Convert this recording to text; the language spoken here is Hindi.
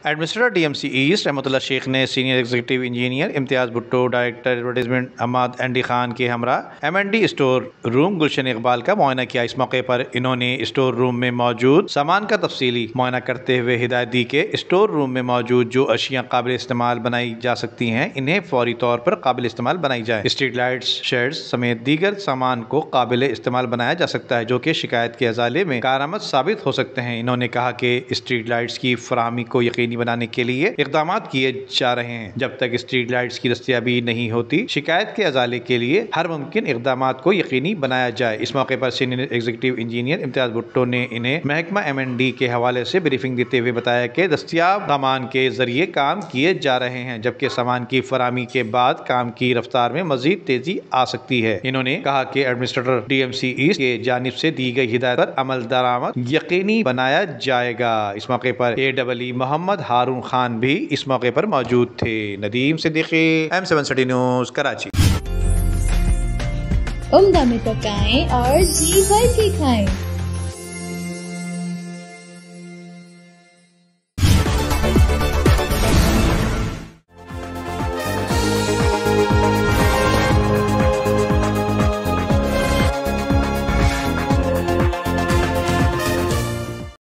Administrator DMC east Rahmatullah Sheikh ने senior executive engineer Imtiaz Bhutto, director advertisement Ahmed एंडी खान के हमरा MND store room Gulshan Iqbal का मुआयना किया। इस मौके पर इन्होंने स्टोर रूम में मौजूद सामान का तफसीली मुआयना करते हुए हिदायत दी कि स्टोर रूम में मौजूद जो अशिया काबिल इस्तेमाल बनाई जा सकती हैं, इन्हें फौरी तौर पर काबिल इस्तेमाल बनाई जाए। स्ट्रीट लाइट्स, शेड्स समेत दीगर सामान को काबिल इस्तेमाल बनाया जा सकता है जो कि शिकायत के अजाले में कारआमद साबित हो सकते हैं। इन्होंने कहा कि स्ट्रीट लाइट्स की फराहमी को यकीनी बनाने के लिए इकदाम किए जा रहे हैं। जब तक स्ट्रीट लाइट्स की दस्तयाबी नहीं होती, शिकायत के अजाले के लिए हर मुमकिन इकदाम को यकीनी बनाया जाए। इस मौके पर senior executive engineer Imtiaz Bhutto ने इन्हें महकमा MND के हवाले से ब्रीफिंग देते हुए बताया कि दस्तयाब सामान के जरिए काम किए जा रहे हैं, जबकि सामान की फराहमी के बाद काम की रफ्तार में मजीद तेजी आ सकती है। इन्होंने कहा कि एडमिनिस्ट्रेटर DMC ईस्ट के जानिब से दी गई हिदायत पर अमल दरामद यकीनी बनाया जाएगा। इस मौके पर AEE मोहम्मद हारून खान भी इस मौके पर मौजूद थे। Nadeem Siddiqui, M7 city news, Karachi. उम्दा में पकाएं और जी भर के खाएं।